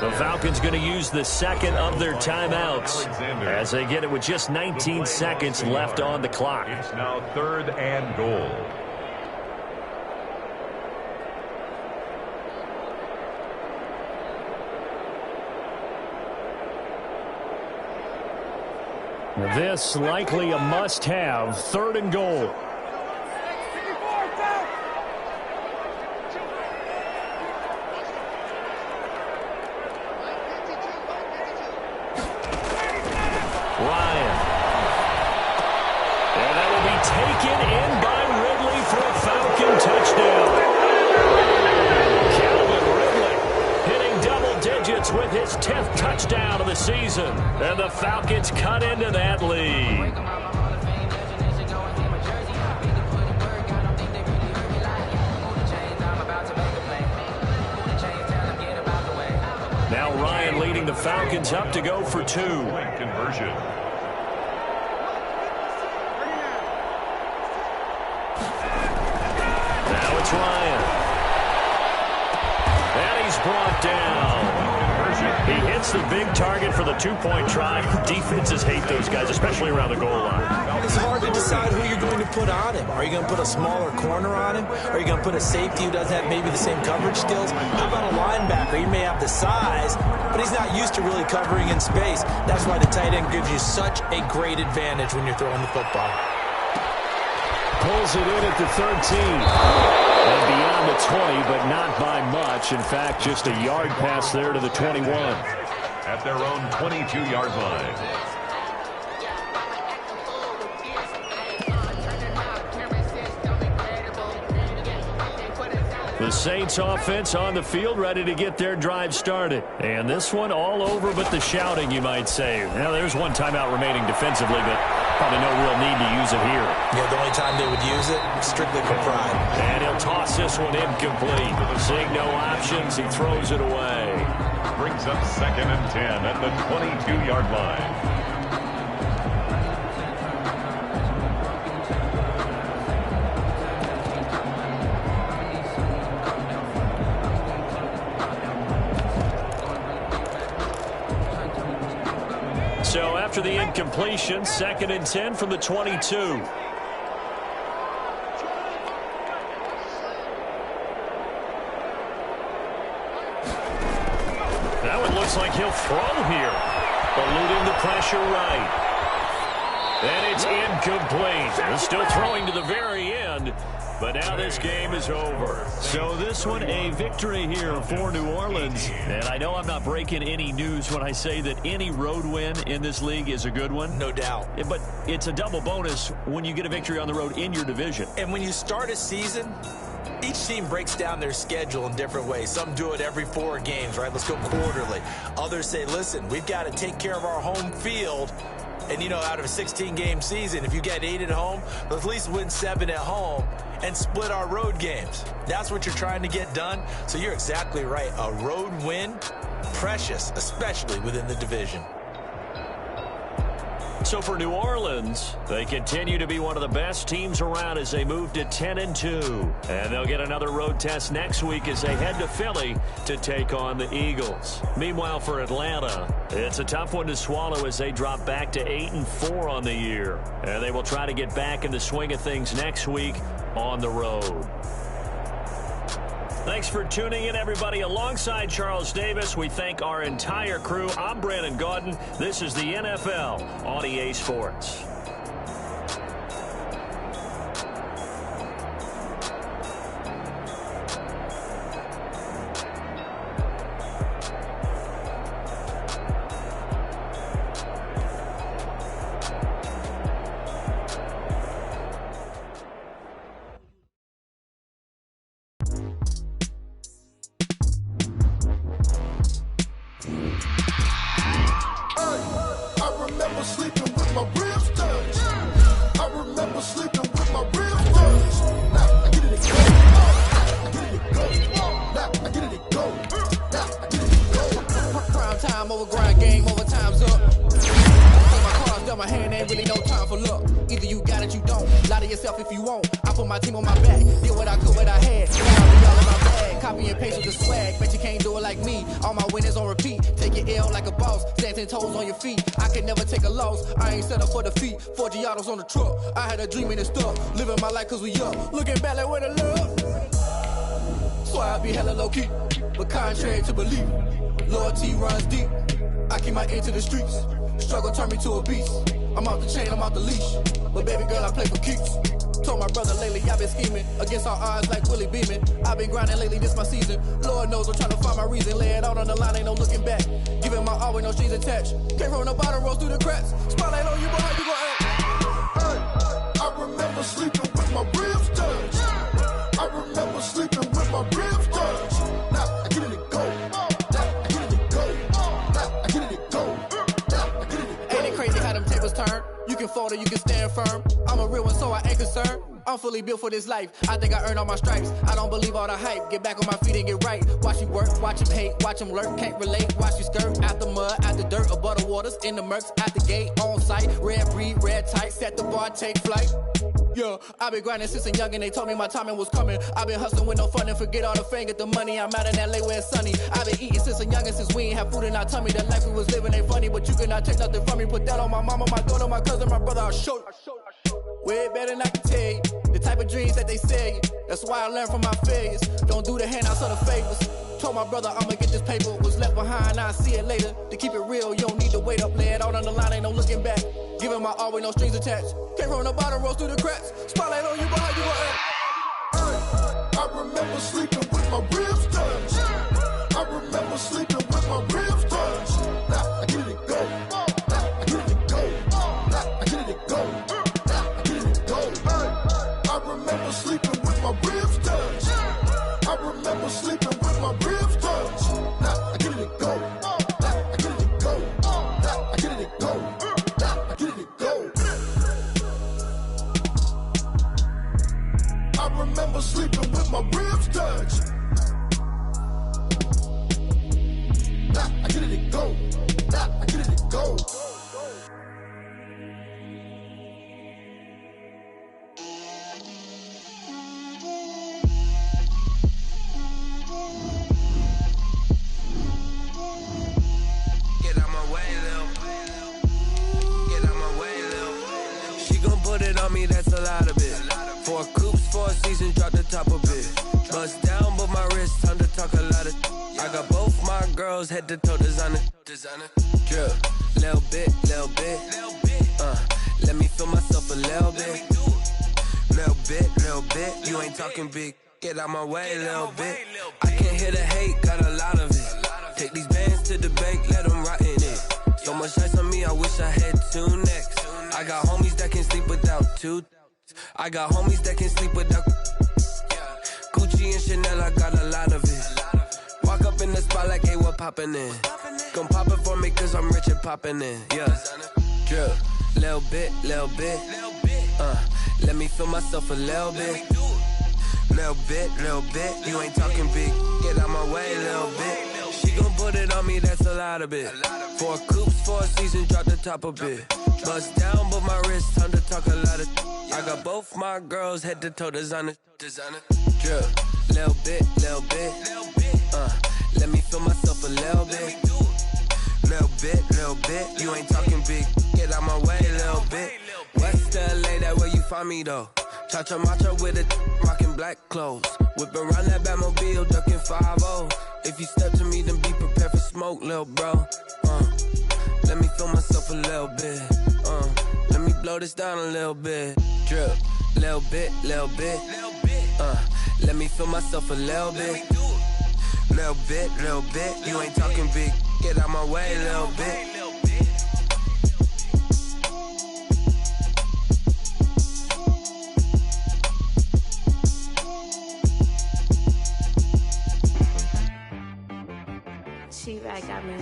The Falcons going to use the 2nd of their timeouts as they get it with just 19 seconds left on the clock. It's now 3rd and goal. This likely a must-have, 3rd and goal. Ryan. And that will be taken in by Ridley for a Falcon touchdown. Calvin Ridley hitting double digits with his 10th touchdown of the season. And the Falcons cut into that lead. Now Ryan leading the Falcons up to go for 2. Conversion. Now it's Ryan. And he's brought down. He hits the big target for the 2-point try. Defenses hate those guys, especially around the goal line. It's hard to decide who you're going to put on him. Are you going to put a smaller corner on him? Are you going to put a safety who doesn't have maybe the same coverage skills? How about a linebacker? He may have the size, but he's not used to really covering in space. That's why the tight end gives you such a great advantage when you're throwing the football. Pulls it in at the 13. And beyond the 20, but not by much. In fact, just a yard pass there to the 21. At their own 22-yard line. The Saints offense on the field, ready to get their drive started. And this one all over but the shouting, you might say. Now, there's 1 timeout remaining defensively, but probably no real need to use it here. Yeah, the only time they would use it, strictly for pride. And he'll toss this one incomplete. Seeing no options, he throws it away. Brings up 2nd and 10 at the 22-yard line. So after the incompletion, 2nd and 10 from the 22. That one looks like he'll throw here. Eluding the pressure right. And it's incomplete. He's still throwing to the very end. But now this game is over. So this one a victory here for New Orleans. And I know I'm not breaking any news when I say that any road win in this league is a good one. No doubt. But it's a double bonus when you get a victory on the road in your division. And when you start a season, each team breaks down their schedule in different ways. Some do it every 4 games, right? Let's go quarterly. Others say, listen, we've got to take care of our home field. And, you know, out of a 16-game season, if you get 8 at home, let's at least win 7 at home and split our road games. That's what you're trying to get done. So you're exactly right. A road win, precious, especially within the division. So for New Orleans, they continue to be one of the best teams around as they move to 10-2. And they'll get another road test next week as they head to Philly to take on the Eagles. Meanwhile, for Atlanta, it's a tough one to swallow as they drop back to 8-4 on the year. And they will try to get back in the swing of things next week on the road. Thanks for tuning in, everybody. Alongside Charles Davis, we thank our entire crew. I'm Brandon Gaudin. This is the NFL on EA Sports. remember sleeping with my ribs touched. I remember sleeping with my ribs touched. Now I get it go. I get it go. Now I get it go. Now I get it go. Prime time over grind game, over time's up. Take my cards down my hand, ain't really no time for luck. Either you got it, you don't. Lie to yourself if you won't. I put my team on my back. Did what I could, what I had. Now I be all in my bag. Copy and paste with the swag. Bet you can't do it like me. All my winners on repeat. Take your L like a boss. Stand 10 toes on your feet. I can never take a loss. I ain't set up for defeat. 4 Giottos on the truck. I had a dream and it stuck. Living my life cause we up. Looking back like where the love. So I be hella low key. But contrary to belief, loyalty runs deep. I keep my ear to the streets. Struggle turned me to a beast. I'm out the chain, I'm out the leash. But baby girl, I play for keeps. Told my brother lately, I've been scheming against all odds like Willie Beeman. I've been grinding lately, this my season. Lord knows I'm trying to find my reason. Lay it out on the line, ain't no looking back. Giving my all with no strings attached. Came from the bottom, rose through the cracks. Spotlight on you, but how you gon' act? Hey, I remember sleeping with my ribs touched. I remember sleeping with my ribs touched. Now I get it go. Now I get it go. Now I get it go. Now I get it go. Ain't it crazy how them tables turn? You can fold or you can stand firm. I'm a real one, so I ain't concerned. I'm fully built for this life. I think I earned all my stripes. I don't believe all the hype. Get back on my feet and get right. Watch you work, watch him hate, watch him lurk. Can't relate, watch you skirt. Out the mud, out the dirt, above the waters, in the murks, out the gate, on site. Red breed, red tight, set the bar, take flight. Yeah, I've been grinding since a young and they told me my timing was coming. I've been hustling with no fun and forget all the fame, get the money. I'm out in LA where it's sunny. I've been eating since a young and since we ain't have food in our tummy. The life we was living ain't funny, but you cannot take nothing from me. Put that on my mama, my daughter, my cousin, my brother, I'll show you. Way better than I can tell you. The type of dreams that they sell you. That's why I learned from my failures. Don't do the handouts or the favors. Told my brother I'ma get this paper. Was left behind, I'll see it later. To keep it real, you don't need to wait up. Lay it out on the line, ain't no looking back. Giving my all with no strings attached. Came from the bottom, rose through the cracks. Spotlight on you, but how you gon' act? Hey, I remember sleeping with my ribs touched. I remember sleeping with my ribs touched. Now I get it go. Now I get it go. Now I get it go. Now I get it go. Hey, I remember sleeping with my ribs touched. I remember sleeping with my ribs touched. Now I get it go. Now I get it go. Now I get it go. Now I get it go. I remember sleeping with my ribs touched. Now I get it go. Now I get it go. Get out my way, Lil. Get out my way, Lil. She gon' put it on me, that's a lot of it. 4 coops, 4 seasons, drop the top a bit. Bust down, but my wrist, time to talk a lot of. I got both my girls head to toe designer. Drip, little bit, little bit. Let me feel myself a little bit. Little bit. You ain't talking big. Get out my way, little bit. I can't hear the hate, got a lot of it. Take these bands to the bank, let them rot in it. So much ice on me, I wish I had 2 necks. I got homies that can sleep without 2. I got homies that can sleep without Gucci and Chanel, I got a lot of it. Walk up in the spot like, hey, what poppin' in? Gon' pop it for me cause I'm rich and poppin' in. Yeah, drip, little bit. Let me feel myself a little bit. Little bit. You ain't talking big. Get out my way, little bit. She gon' put it on me, that's a lot of it. 4 coops, 4 seasons, drop the top a bit. Bust down, but my wrist, time to talk a lot of. I got both my girls head to toe designer. Drip, little bit. Let me feel myself a little bit. Little bit. You ain't talking big. Get out my way, little bit. West LA, that where you find me though. Cha-cha matcha with a rockin' black clothes. Whip around that Batmobile, ducking 5-0. If you step to me, then be prepared for smoke, lil' bro. Let me feel myself a little bit. Let me blow this down a little bit. Drip, little bit. Let me feel myself a little bit. Little bit. You ain't talking big. Get out my way, little bit. She back got me.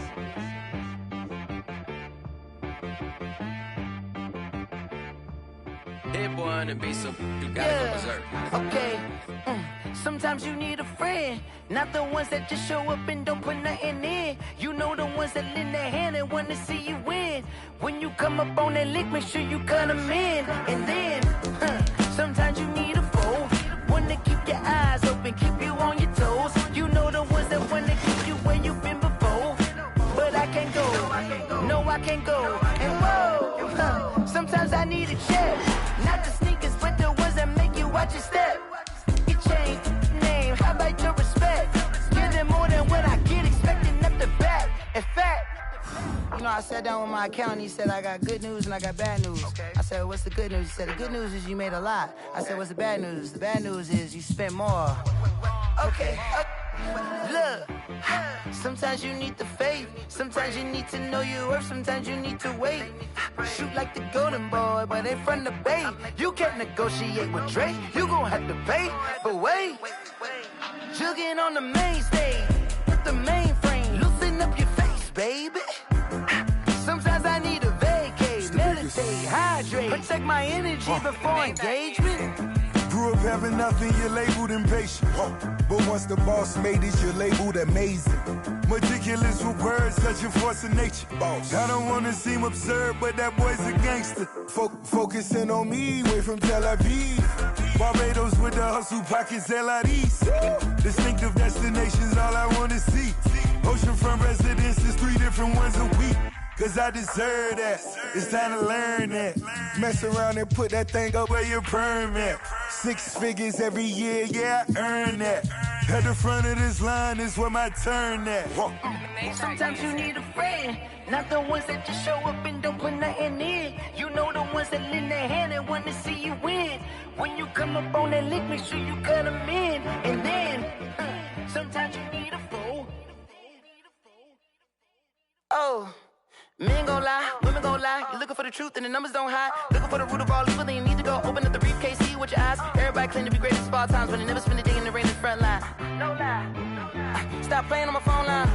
Hit one and be so you gotta go berserk. Okay. Sometimes you need a friend, not the ones that just show up and don't put nothing in. You know the ones that lend their hand and want to see you win. When you come up on that lick, make sure you cut them in. And then, sometimes you need a foe, one to keep your eyes open, keep you on your toes. You know the ones that want to keep you where you've been before. But I can't go, no I can't go. And whoa, sometimes I need a check, not the sneakers but the ones that make you watch your step. Change name, how about your respect? Give them more than what I get, expecting up the back. In fact, you know, I sat down with my accountant, he said I got good news and I got bad news. I said, what's the good news? He said, the good news is you made a lot. I said, what's the bad news? The bad news is you spent more. Okay, look, sometimes you need the faith, sometimes you need to know your worth, sometimes you need to wait. Shoot like the golden boy, but in front of Bay. You can't negotiate with Drake, you gon' have to pay. But wait, jugging on the main stage with the mainframe, loosen up your face, baby. Sometimes I need a vacate, meditate, hydrate, protect my energy before engagement. Grew up having nothing, you're labeled impatient. But once the boss made it, you're labeled amazing. Meticulous with words, such a force of nature. I don't wanna seem absurd, but that boy's a gangster. Focusing on me, way from Tel Aviv. Barbados with the hustle pockets, LIDs. Distinctive destinations, all I wanna see. Oceanfront residences, 3 different ones a week. Cause I deserve that, it's time to learn that. Mess around and put that thing up where your permit. 6 figures every year, yeah, I earn that. At the front of this line is where my turn at. Sometimes you need a friend, not the ones that just show up and don't put nothing in. You know the ones that lend their hand and want to see you win. When you come up on that lick, make sure you cut them in. And then, sometimes you need a foe. Oh. Men gon' lie, women gon' lie. You're looking for the truth and the numbers don't hide. Looking for the root of all evil, then you need to go open up the briefcase, see with your eyes. Everybody claim to be greatest of all times, but they never spend a day in the rain in the front line. No lie. Stop playing on my phone line.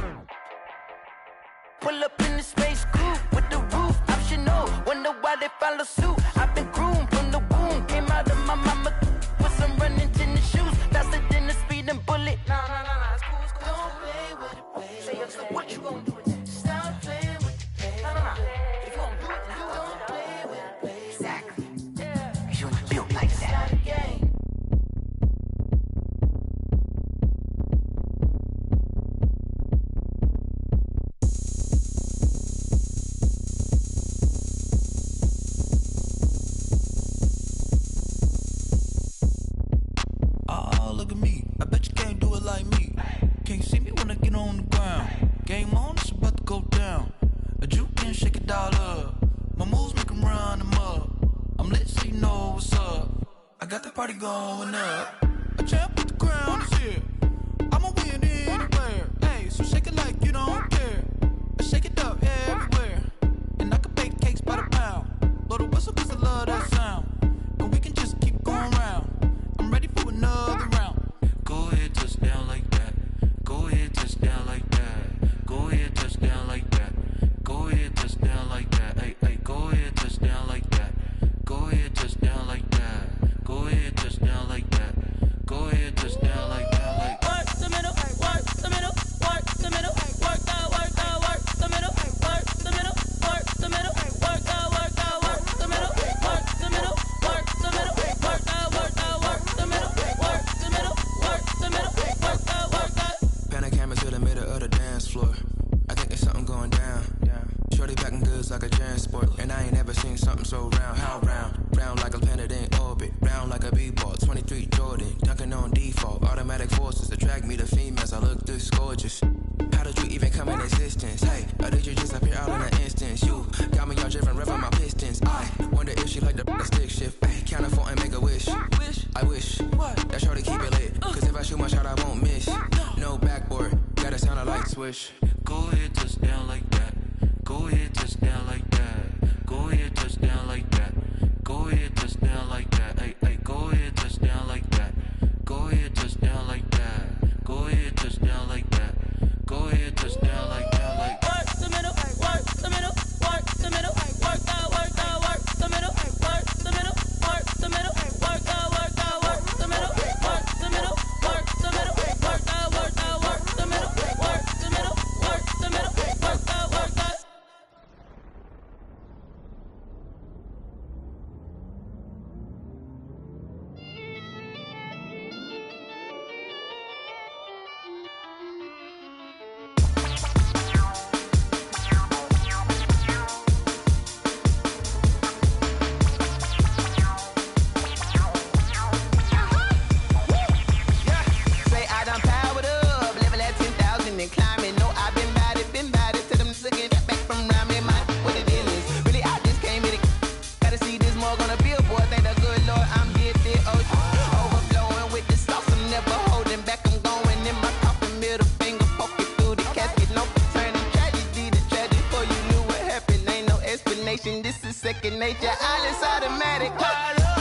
Pull up in the space coupe with the roof optional. Wonder why they follow suit. I've been groomed from the womb. Came out of my mama with some running tennis shoes. Faster than the speeding bullet. No, it's cool, it's cool. Don't play with it, baby. Say yo, what you gon' do with it? Stop playing with it. If you gon' do it, then you don't play with it, baby. Exactly. Cause you was built like that. Oh, look at me. I bet you can't do it like me. Can't see me when I get on the ground. Game on, it's about to go down. A juke and shake it all up. My moves make them run them up. I'm lit so you know what's up. I got the party going up. A champ with the crown is here. I'ma win anywhere. Hey, so shake it like you don't care. I shake it up everywhere. And I can bake cakes by the pound. Blow the whistle cause I love that sound. And we can just keep going round. I'm ready for another round. Go ahead, touch down like that. Go ahead, touch down like that. Go ahead, touch down like that. Go ahead, touch down like that. Hey, go ahead, touch down like that. Go ahead, touch down like that. Go ahead, touch down like that. Go ahead, touch down like that. Like work the middle, work the middle, work the middle, work the middle, work the middle, work the middle, work the middle, work the middle, work the middle, work the middle, work the middle, work the middle, work the. Pan a camera to the middle of the dance floor. I think there's something going down. Shorty packing goods like a transport, and I ain't ever seen something so round. How round? Round like a planet in orbit, round like a b-ball. 23 Jordan, dunking on default. Automatic forces attract me to females. I look this gorgeous. How did you even come in existence? Hey, or did you just appear out in an instance? You got me all driven, revving my pistons. I wonder if she like the stick shift. Hey, count a 4 and make a wish. I wish that shorty keep it lit. Cause if I shoot my shot, I won't miss. No backboard, gotta sound a light switch. Go ahead, touch down like that. Go ahead, touch down like that. Go ahead, touch down like that. Go ahead, touch down like that. Hey, go ahead, touch down like that. Go ahead, touch down like that. Go ahead, touch down like that. Go ahead, touch down like that. Like work the middle, work the middle, work the middle, work the middle, work the middle, work the middle, work combination. This is second nature. All is automatic. Caught up.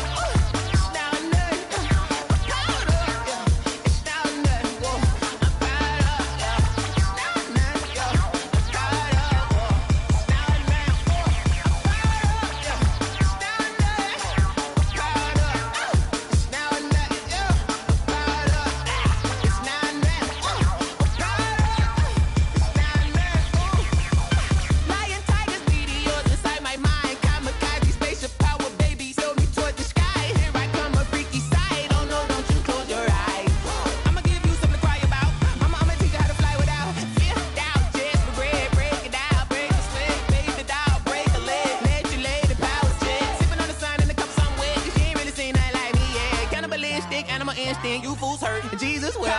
You fools hurt. Jesus will.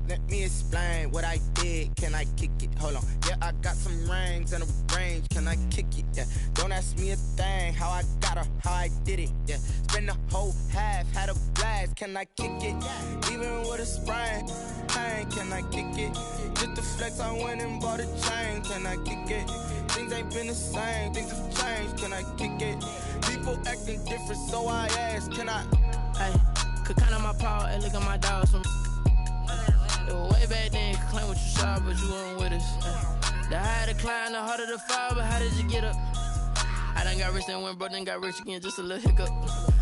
Let me explain what I did. Can I kick it? Hold on. Yeah, I got some rings and a range. Can I kick it? Yeah. Don't ask me a thing. How I got her, how I did it. Yeah. Spend the whole half, had a blast. Can I kick it? Even with a sprain. Pain, can I kick it? Just the flex, I went and bought a chain. Can I kick it? Things ain't been the same. Things have changed. Can I kick it? People acting different, so I ask. Can I? Hey, could count on my power and look at my dogs from. Way back then, you could claim what you saw, but you weren't with us. The higher the climb, the harder the fall, but how did you get up? I done got rich and went broke, then got rich again, just a little hiccup.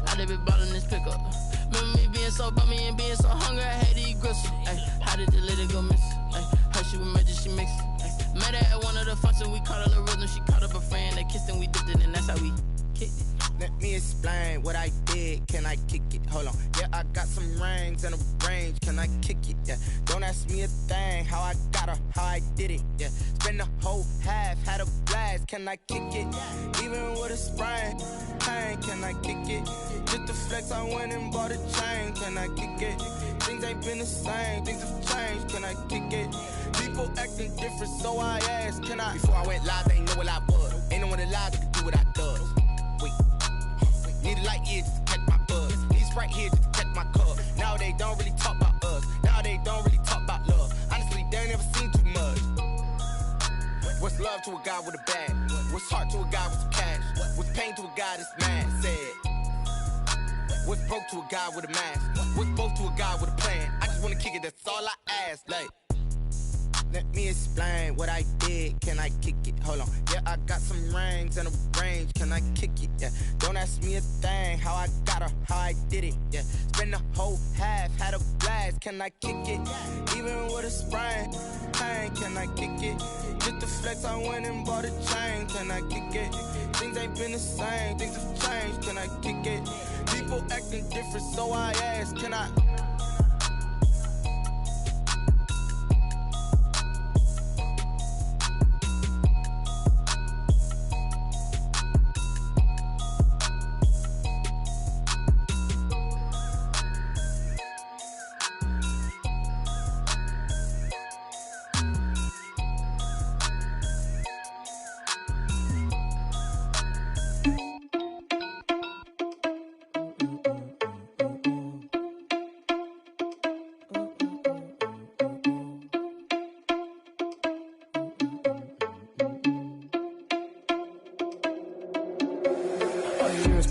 I done been ballin' this pickup. Remember me being so bummy and being so hungry, I had to eat gristle. How did the lady go miss? Her she was magic, she mixed. Met her at one of the functions, we caught her the rhythm, she caught up a friend, they kissed and we dipped it, and that's how we kicked it. Let me explain what I did. Can I kick it? Hold on. Yeah, I got some rings and a range. Can I kick it? Yeah. Don't ask me a thing. How I got her, how I did it. Yeah. Spend the whole half, had a blast. Can I kick it? Even with a sprain. Pain, can I kick it? Just the flex, I went and bought a chain. Can I kick it? Things ain't been the same. Things have changed. Can I kick it? People acting different, so I asked. Can I? Before I went live, they ain't know what I was. Ain't no one alive that could do what I does. Wait. Need a light here just to catch my buzz. Need Sprite here just to catch my cup. Now they don't really talk about us. Now they don't really talk about love. Honestly, they ain't never seen too much. What's love to a guy with a bag? What's heart to a guy with some cash? What's pain to a guy that's mad? Said. What's broke to a guy with a mask? What's both to a guy with a plan? I just wanna kick it, that's all I ask. Like, let me explain what I did. Can I kick it? Hold on. Yeah, I got some rings and a range. Can I kick it? Yeah. Don't ask me a thing. How I got her, how I did it. Yeah. Spend the whole half, had a blast. Can I kick it? Even with a sprain. Pain, can I kick it? Just the flex, I went and bought a chain. Can I kick it? Things ain't been the same. Things have changed. Can I kick it? People acting different, so I ask. Can I?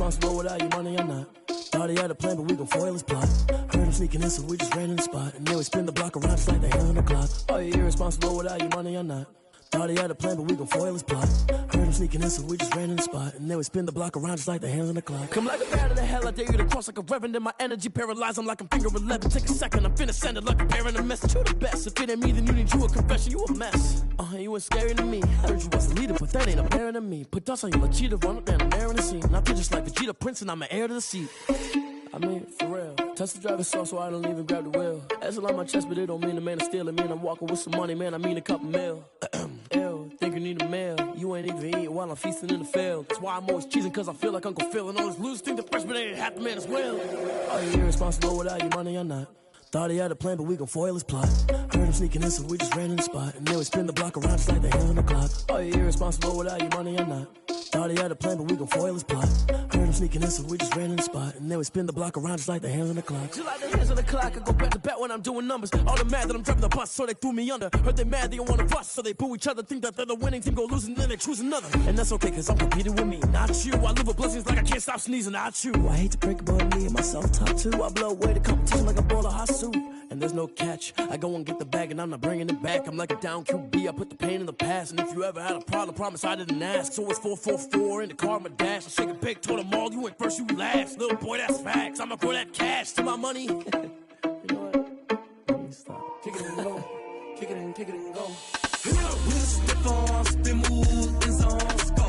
irresponsible without your money or not. Thought he had a plan, but we gon' foil his plot. Heard him sneaking in, so we just ran in the spot. And then we spin the block around just like the hand on the clock. Are you irresponsible without your money or not? Thought he had a plan, but we gon' foil his plot. Heard him sneaking in, so we just ran in the spot. And then we spin the block around just like the hands on the clock. Come like a bat of the hell, I dare you to cross like a reverend. And my energy paralyzed, I'm like I'm finger 11. Take a second, I'm finna send it like a bearing a message. You the best, if it ain't me, then you need you a confession. You a mess, you ain't scary to me. Heard you was a leader, but that ain't apparent to me. Put dust on you, Cheetah, run up and I'm airing the scene. And I feel just like Vegeta Prince, and I'm an heir to the seat. I mean, for real. Touch the driver's soft, so I don't even grab the wheel. That's on my chest, but it don't mean the man is stealing. Man, I'm walking with some money, man, I mean a couple mil. Ew, think you need a meal. You ain't even eating while I'm feasting in the field. That's why I'm always cheesing, cause I feel like Uncle Phil. And all those losers think the freshman ain't half the man as well. Are you irresponsible without your money or not? Thought he had a plan, but we gon' foil his plot. Heard him sneaking in, so we just ran in the spot. And then we spin the block around just like the hands on the clock. Are you irresponsible without your money or not? Thought he had a plan, but we gon' foil his plot. Heard him sneaking in, so we just ran in the spot. And then we spin the block around just like the hands on the clock. Just like the hands on the clock, I go back to back when I'm doing numbers. All the mad that I'm driving the bus, so they threw me under. Heard they mad, they don't wanna bust, so they boo each other. Think that they're the winning team, go losing, then they choose another. And that's okay, cause I'm competing with me, not you. I live with blessings like I can't stop sneezing, not you. I hate to break it, but me and myself top two. I blow away the competition like a bowl of hot soup. And there's no catch, I go and get the bag and I'm not bringing it back. I'm like a down QB, I put the pain in the past. And if you ever had a problem, promise I didn't ask. So it's 444 in the car, my dash. I shake a big, told them all, you ain't first, you last. Little boy, that's facts, I'ma throw that cash to my money. You know what? Let me stop. Kick it and go, kick it and go. With a stiff on, spin move, and zone,